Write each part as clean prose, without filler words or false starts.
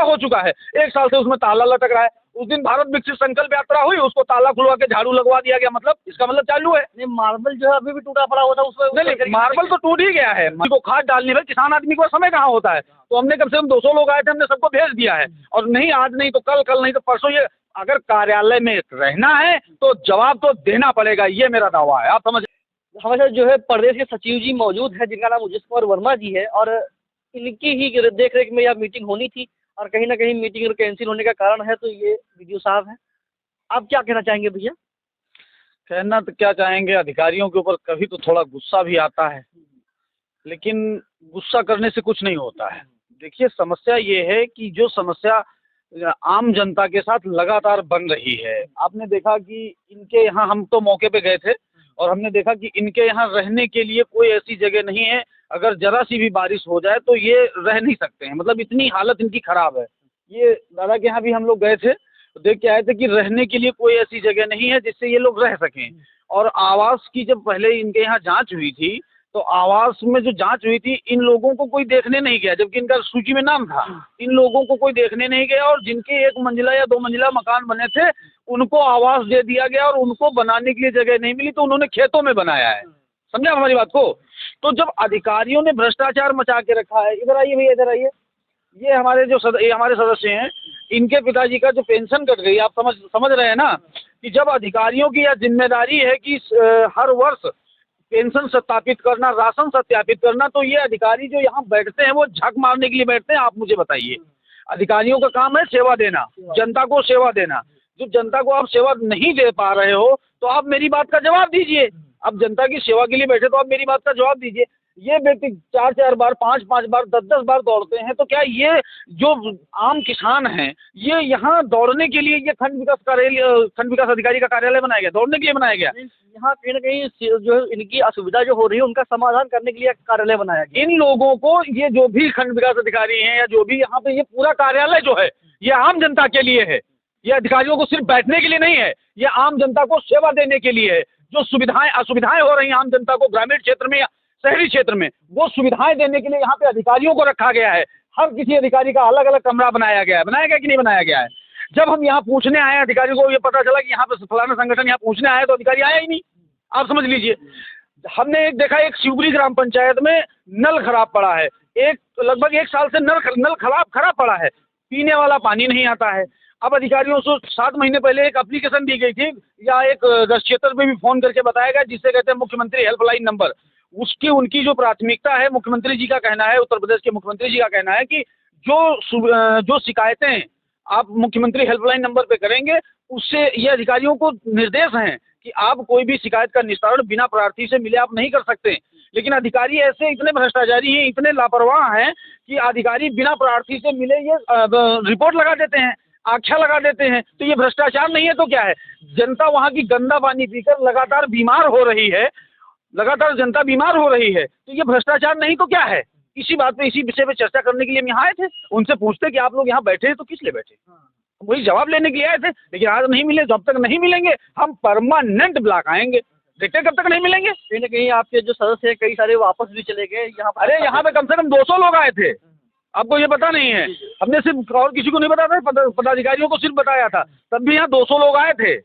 हो चुका है, 1 साल से उसमें ताला लटक रहा है। उस दिन भारत विकसित संकल्प यात्रा हुई, उसको ताला खुलवा के झाड़ू लगवा दिया गया, मतलब इसका मतलब चालू है। नहीं, मार्बल जो है अभी भी टूटा पड़ा हुआ था उसमें। नहीं, मार्बल तो टूट ही गया है, को खाद डालने में किसान आदमी को समय कहाँ होता है। तो हमने कम से कम 200 लोग आए थे, हमने सबको भेज दिया है। और नहीं आज नहीं तो कल, कल नहीं तो परसों, ये अगर कार्यालय में रहना है तो जवाब तो देना पड़ेगा, ये मेरा दावा है। आप समझ। हमारे साथ जो है प्रदेश के सचिव जी मौजूद है, जिनका नाम उजेश कुमार वर्मा जी है, और इनकी ही देख रेख में यह मीटिंग होनी थी, और कहीं ना कहीं मीटिंग कैंसिल होने का कारण है तो ये वीडियो साहब है। आप क्या कहना चाहेंगे भैया? कहना तो क्या चाहेंगे, अधिकारियों के ऊपर कभी तो थोड़ा गुस्सा भी आता है, लेकिन गुस्सा करने से कुछ नहीं होता है। देखिए, समस्या ये है कि जो समस्या आम जनता के साथ लगातार बन रही है, आपने देखा कि इनके यहाँ, हम तो मौके पे गए थे और हमने देखा कि इनके यहाँ रहने के लिए कोई ऐसी जगह नहीं है। अगर जरा सी भी बारिश हो जाए तो ये रह नहीं सकते हैं, मतलब इतनी हालत इनकी खराब है। ये दादा के यहाँ भी हम लोग गए थे, तो देख के आए थे कि रहने के लिए कोई ऐसी जगह नहीं है जिससे ये लोग रह सकें। और आवास की जब पहले इनके यहाँ जांच हुई थी, तो आवास में जो जांच हुई थी, इन लोगों को कोई देखने नहीं गया, जबकि इनका सूची में नाम था। इन लोगों को कोई देखने नहीं गया, और जिनके 1 मंजिला या 2 मंजिला मकान बने थे उनको आवास दे दिया गया, और उनको बनाने के लिए जगह नहीं मिली तो उन्होंने खेतों में बनाया है। समझा हमारी बात को? तो जब अधिकारियों ने भ्रष्टाचार मचा के रखा है, इधर आइए भैया, इधर आइए। ये हमारे ये हमारे सदस्य हैं, इनके पिताजी का जो पेंशन कट गई, आप समझ रहे हैं ना, कि जब अधिकारियों की यह जिम्मेदारी है कि हर वर्ष पेंशन सत्यापित करना, राशन सत्यापित करना, तो ये अधिकारी जो यहाँ बैठते हैं वो झक मारने के लिए बैठते हैं। आप मुझे बताइए, अधिकारियों का काम है सेवा देना, जनता को सेवा देना। जो जनता को आप सेवा नहीं दे पा रहे हो तो आप मेरी बात का जवाब दीजिए। आप जनता की सेवा के लिए बैठे तो आप मेरी बात का जवाब दीजिए। ये व्यक्ति 4-4 बार, 5-5 बार, 10-10 बार दौड़ते हैं, तो क्या ये जो आम किसान हैं, ये यहाँ दौड़ने के लिए ये खंड विकास अधिकारी का कार्यालय बनाया गया, दौड़ने के लिए बनाया गया? यहाँ कहीं ना कहीं जो इनकी असुविधा जो हो रही है उनका समाधान करने के लिए कार्यालय बनाया गया। इन लोगों को, ये जो भी खंड विकास अधिकारी हैं या जो भी यहाँ पे, ये पूरा कार्यालय जो है ये आम जनता के लिए है। ये अधिकारियों को सिर्फ बैठने के लिए नहीं है, ये आम जनता को सेवा देने के लिए है। जो सुविधाएं असुविधाएं हो रही हैं आम जनता को, ग्रामीण क्षेत्र में या शहरी क्षेत्र में, वो सुविधाएं देने के लिए यहाँ पे अधिकारियों को रखा गया है। हर किसी अधिकारी का अलग अलग कमरा बनाया गया है कि नहीं बनाया गया है? जब हम यहाँ पूछने आए अधिकारियों को, ये पता चला कि यहाँ पे फलाना संगठन यहाँ पूछने आया, तो अधिकारी आया ही नहीं। आप समझ लीजिए। हमने एक देखा, एक शिवपुरी ग्राम पंचायत में नल खराब पड़ा है, लगभग 1 साल से नल खराब पड़ा है, पीने वाला पानी नहीं आता है। अब अधिकारियों को 7 महीने पहले एक एप्लीकेशन दी गई थी, या एक 10 क्षेत्र में भी फोन करके बताया गया, जिससे कहते हैं मुख्यमंत्री हेल्पलाइन नंबर। उनकी जो प्राथमिकता है, मुख्यमंत्री जी का कहना है, उत्तर प्रदेश के मुख्यमंत्री जी का कहना है कि जो शिकायतें आप मुख्यमंत्री हेल्पलाइन नंबर पे करेंगे, उससे ये अधिकारियों को निर्देश हैं कि आप कोई भी शिकायत का निस्तारण बिना प्रार्थी से मिले आप नहीं कर सकते। लेकिन अधिकारी ऐसे इतने भ्रष्टाचारी हैं, इतने लापरवाह हैं कि अधिकारी बिना प्रार्थी से मिले ये रिपोर्ट लगा देते हैं, आख्या लगा देते हैं। तो ये भ्रष्टाचार नहीं है तो क्या है? जनता वहाँ की गंदा पानी पीकर लगातार बीमार हो रही है, लगातार जनता बीमार हो रही है, तो ये भ्रष्टाचार नहीं तो क्या है? इसी बात पे, इसी विषय पे चर्चा करने के लिए हम यहाँ आए थे। उनसे पूछते कि आप लोग यहाँ बैठे हैं तो किस लिए बैठे? वही जवाब लेने के लिए आए थे, लेकिन आज नहीं मिले। जब तक नहीं मिलेंगे हम परमानेंट ब्लॉक आएंगे, देखते कब तक नहीं मिलेंगे। कहीं ना कहीं आपके जो सदस्य हैं कई सारे वापस भी चले गए यहाँ। अरे यहाँ पे कम से कम 200 लोग आए थे, आपको ये पता नहीं है? हमने सिर्फ, और किसी को नहीं बताया था, पदाधिकारियों को सिर्फ बताया था, तब भी यहाँ 200 लोग आए थे।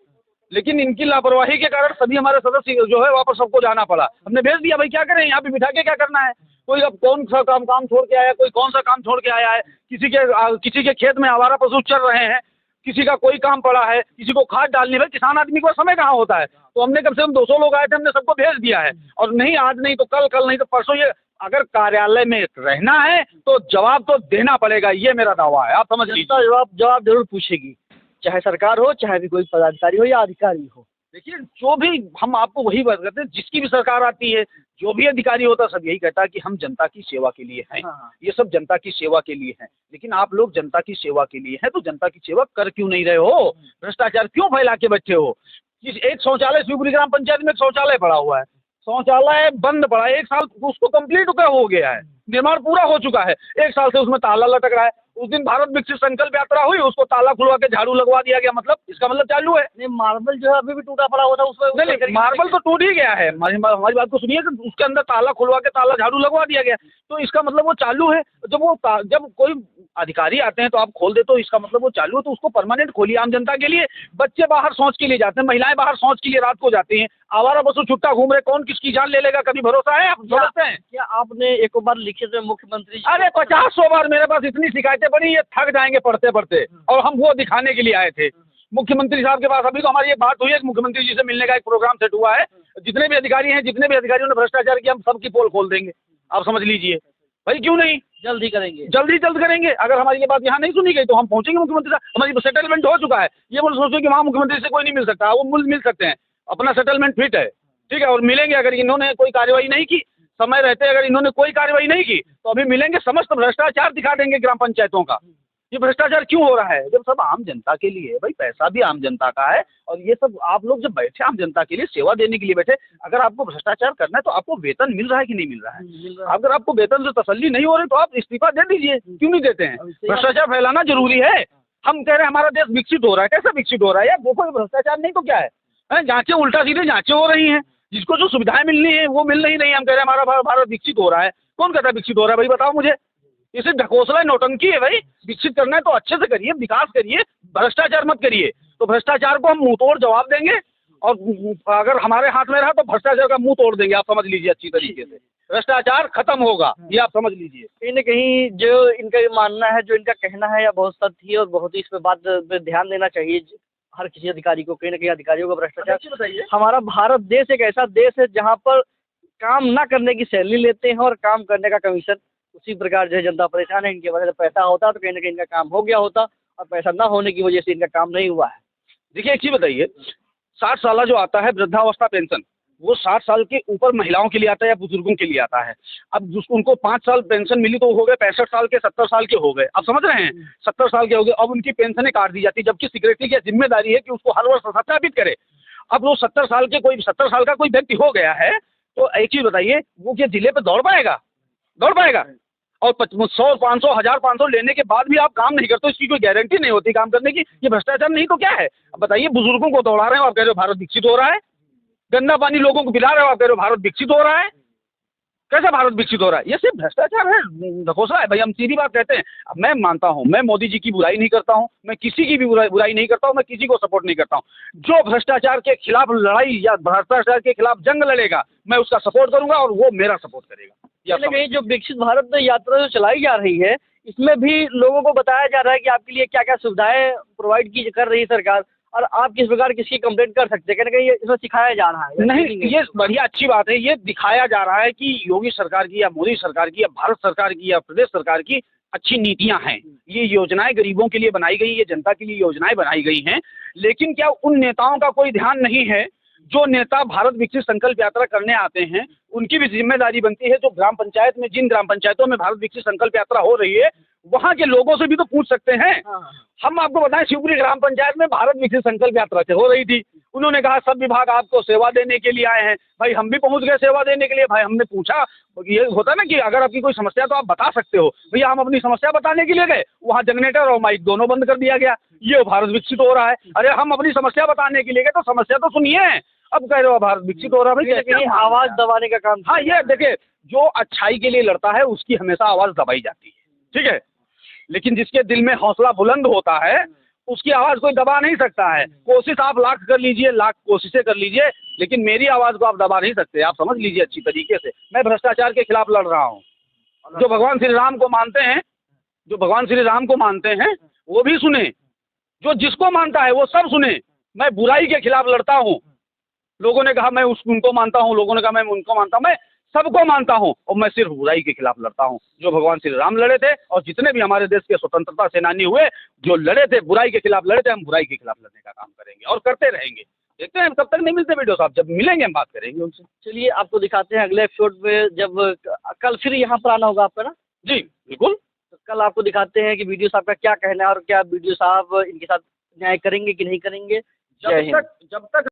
लेकिन इनकी लापरवाही के कारण सभी हमारे सदस्य जो है वापस सबको जाना पड़ा। हमने भेज दिया, भाई क्या करें, यहाँ पे बिठा के क्या करना है? कोई अब कौन सा काम छोड़ के आया, कोई कौन सा काम छोड़ के आया है, किसी के खेत में आवारा पशु चल रहे हैं, किसी का कोई काम पड़ा है, किसी को खाद डालनी है। किसान आदमी को समय कहाँ होता है? तो हमने कम से कम 200 लोग आए थे, हमने सबको भेज दिया है। और नहीं आज नहीं तो कल, कल नहीं तो परसों, ये अगर कार्यालय में रहना है तो जवाब तो देना पड़ेगा, ये मेरा दावा है। आप समझ लीजिए, जवाब जरूर पूछेगी, चाहे सरकार हो, चाहे भी कोई पदाधिकारी हो या अधिकारी हो। देखिए, जो भी, हम आपको वही बात करते हैं, जिसकी भी सरकार आती है, जो भी अधिकारी होता है, सब यही कहता है कि हम जनता की सेवा के लिए हैं। ये सब जनता की सेवा के लिए हैं। लेकिन आप लोग जनता की सेवा के लिए हैं तो जनता की सेवा कर क्यों नहीं रहे हो? भ्रष्टाचार क्यों फैला के बैठे हो? एक शौचालय शिवपुरी ग्राम पंचायत में एक शौचालय पड़ा हुआ है, शौचालय बंद पड़ा है, 1 साल उसको कंप्लीट हो गया है, निर्माण पूरा हो चुका है, 1 साल से उसमें ताला लटक रहा है। उस दिन भारत विकसित संकल्प यात्रा हुई, उसको ताला खुलवा के झाड़ू लगवा दिया गया, मतलब इसका मतलब चालू है। नहीं, मार्बल जो है अभी भी टूटा पड़ा हुआ था उसमें। नहीं, मार्बल तो टूट ही गया है, हमारी बात को सुनिए कि उसके अंदर ताला खुलवा के ताला झाड़ू लगवा दिया गया, तो इसका मतलब वो चालू है। जब कोई अधिकारी आते हैं तो आप खोल देते हो, इसका मतलब वो चालू है, तो उसको परमानेंट खोलिए आम जनता के लिए। बच्चे बाहर शौच के लिए जाते हैं, महिलाएं बाहर शौच के लिए रात को जाती हैं, आवारा बसु छुट्टा घूम रहे, कौन किसकी जान ले लेगा, कभी भरोसा है? आप समझते हैं? क्या आपने एक बार लिखित में मुख्यमंत्री जी? अरे 50-100 बार मेरे पास इतनी शिकायतें पड़ी, ये थक जाएंगे पढ़ते पढ़ते, और हम वो दिखाने के लिए आए थे मुख्यमंत्री साहब के पास। अभी तो हमारी एक बात हुई है, मुख्यमंत्री जी से मिलने का एक प्रोग्राम सेट हुआ है, जितने भी अधिकारी हैं, जितने भी अधिकारियों ने भ्रष्टाचार किया, हम सबकी पोल खोल देंगे, आप समझ लीजिए। भाई क्यों नहीं, जल्द ही करेंगे, जल्द करेंगे। अगर हमारी ये बात यहाँ नहीं सुनी गई तो हम पहुंचेंगे मुख्यमंत्री साहब, हमारी सेटलमेंट हो चुका है। ये बोल सोचो कि वहाँ मुख्यमंत्री से कोई नहीं मिल सकता, वो मिल सकते हैं, अपना सेटलमेंट फिट है, ठीक है, और मिलेंगे। अगर इन्होंने कोई कार्रवाई नहीं की समय रहते, अगर इन्होंने कोई कार्रवाई नहीं की तो अभी मिलेंगे, समस्त भ्रष्टाचार दिखा देंगे ग्राम पंचायतों का। ये भ्रष्टाचार क्यों हो रहा है? जब सब आम जनता के लिए, भाई पैसा भी आम जनता का है, और ये सब आप लोग जब बैठे आम जनता के लिए सेवा देने के लिए बैठे, अगर आपको भ्रष्टाचार करना है तो आपको वेतन मिल रहा है कि नहीं मिल रहा है? अगर आपको वेतन से तसल्ली नहीं हो रही तो आप इस्तीफा दे दीजिए, क्यों नहीं देते हैं? भ्रष्टाचार फैलाना जरूरी है। हम कह रहे हैं हमारा देश विकसित हो रहा है, कैसे विकसित हो रहा है यार? वो कोई भ्रष्टाचार नहीं तो क्या है? जांचें उल्टा सीधे जांचें हो रही हैं, जिसको जो सुविधाएं मिलनी है वो मिल नहीं। हम कह रहे हैं हमारा भारत विकसित हो रहा है। कौन कहता है विकसित हो रहा है? भाई बताओ मुझे। इसे ढकोसला नौटंकी है भाई। विकसित करना है तो अच्छे से करिए, विकास करिए, भ्रष्टाचार मत करिए। तो भ्रष्टाचार को हम मुंह तोड़ जवाब देंगे, और अगर हमारे हाथ में रहा तो भ्रष्टाचार का मुंह तोड़ देंगे, आप समझ लीजिए अच्छी तरीके से। भ्रष्टाचार खत्म होगा, ये आप समझ लीजिए। कहीं न कहीं जो इनका ये मानना है, जो इनका कहना है, या बहुत सत्य है, और बहुत ही इस पे बात पे ध्यान देना चाहिए हर किसी अधिकारी को। कहीं न कहीं अधिकारियों का भ्रष्टाचार। बताइए, हमारा भारत देश एक ऐसा देश है जहाँ पर काम ना करने की सैलरी लेते हैं और काम करने का कमीशन। उसी प्रकार जो है जनता परेशान है, इनके वजह से पैसा होता तो कहीं न कहीं इनका काम हो गया होता, और पैसा ना होने की वजह से इनका काम नहीं हुआ है। देखिए एक चीज बताइए, 60 साल जो आता है वृद्धावस्था पेंशन, वो 60 साल के ऊपर महिलाओं के लिए आता है या बुजुर्गों के लिए आता है? अब उनको 5 साल पेंशन मिली तो हो गए 65 साल के, 70 साल के हो गए, आप समझ रहे हैं? 70 साल के हो गए, अब उनकी पेंशनें काट दी जाती है, जबकि सेक्रेटरी की जिम्मेदारी है कि उसको हर वर्ष सत्यापित करे। अब वो 70 साल का कोई व्यक्ति हो गया है, तो एक चीज बताइए, वो क्या जिले पे दौड़ पाएगा? और 100, 500, 1500 लेने के बाद भी आप काम नहीं करते, इसकी कोई गारंटी नहीं होती काम करने की। ये भ्रष्टाचार नहीं तो क्या है? अब बताइए, बुजुर्गों को दौड़ा रहे हो, आप कह रहे हो भारत विकसित हो रहा है। गंदा पानी लोगों को पिला रहे हो, आप कह रहे हो भारत विकसित हो रहा है। कैसा भारत विकसित हो रहा है? ये सिर्फ भ्रष्टाचार है, ढकोसला है भाई। हम सीधी बात कहते हैं। अब मैं मानता हूं, मैं मोदी जी की बुराई नहीं करता हूं, मैं किसी की भी बुराई नहीं करता हूं, मैं किसी को सपोर्ट नहीं करता हूं। जो भ्रष्टाचार के खिलाफ लड़ाई या भ्रष्टाचार के खिलाफ जंग लड़ेगा, मैं उसका सपोर्ट करूंगा और वो मेरा सपोर्ट करेगा। कहीं जो विकसित भारत यात्रा जो चलाई जा रही है, इसमें भी लोगों को बताया जा रहा है कि आपके लिए क्या क्या सुविधाएं प्रोवाइड की कर रही है सरकार, और आप किस प्रकार किसकी कंप्लेंट कर सकते हैं। कहीं ना कहीं इसमें सिखाया जा रहा है। नहीं, ये बढ़िया अच्छी बात है। ये दिखाया जा रहा है कि योगी सरकार की या मोदी सरकार की या भारत सरकार की या प्रदेश सरकार की अच्छी नीतियां हैं। ये योजनाएं गरीबों के लिए बनाई गई, ये जनता के लिए योजनाएं बनाई गई हैं। लेकिन क्या उन नेताओं का कोई ध्यान नहीं है? जो नेता भारत विकसित संकल्प यात्रा करने आते हैं, उनकी भी जिम्मेदारी बनती है, जो ग्राम पंचायत में, जिन ग्राम पंचायतों में भारत विकसित संकल्प यात्रा हो रही है, वहाँ के लोगों से भी तो पूछ सकते हैं। हम आपको बताएं, शिवपुरी ग्राम पंचायत में भारत विकसित संकल्प यात्रा से हो रही थी। उन्होंने कहा सब विभाग आपको सेवा देने के लिए आए हैं। भाई हम भी पहुंच गए सेवा देने के लिए। भाई हमने पूछा, ये होता ना कि अगर आपकी कोई समस्या तो आप बता सकते हो। भैया हम अपनी समस्या बताने के लिए गए, वहाँ जनरेटर और माइक दोनों बंद कर दिया गया। ये भारत विकसित हो रहा है। अरे हम अपनी समस्या बताने के लिए गए तो समस्या तो सुनिए, अब कह रहे हो भारत विकसित हो रहा है। भाई लेकिन आवाज दबाने का काम। हाँ, ये देखिए, जो अच्छाई के लिए लड़ता है उसकी हमेशा आवाज दबाई जाती है, ठीक है। लेकिन जिसके दिल में हौसला बुलंद होता है, उसकी आवाज कोई दबा नहीं सकता है। कोशिश आप लाख कर लीजिए, लाख कोशिशें कर लीजिए, लेकिन मेरी आवाज को आप दबा नहीं सकते। आप समझ लीजिए अच्छी तरीके से, मैं भ्रष्टाचार के खिलाफ लड़ रहा हूँ। जो भगवान श्री राम को मानते हैं, वो भी सुने। जो जिसको मानता है वो सब सुने। मैं बुराई के खिलाफ लड़ता हूँ। लोगों ने कहा मैं उनको मानता हूँ, लोगों ने कहा मैं उनको मानता हूँ, मैं सबको मानता हूँ, और मैं सिर्फ बुराई के खिलाफ लड़ता हूँ। जो भगवान श्री राम लड़े थे, और जितने भी हमारे देश के स्वतंत्रता सेनानी हुए जो लड़े थे, बुराई के खिलाफ लड़े थे, हम बुराई के खिलाफ लड़ने का काम करेंगे और करते रहेंगे। देखते हैं कब तक नहीं मिलते वीडियो साहब, जब मिलेंगे हम बात करेंगे उनसे। चलिए आपको दिखाते हैं अगले एपिसोड में, जब कल फिर यहाँ पर आना होगा आपका ना। जी बिल्कुल, तो कल आपको दिखाते हैं कि वीडियो साहब का क्या कहना है, और क्या वीडियो साहब इनके साथ न्याय करेंगे कि नहीं करेंगे। जब तक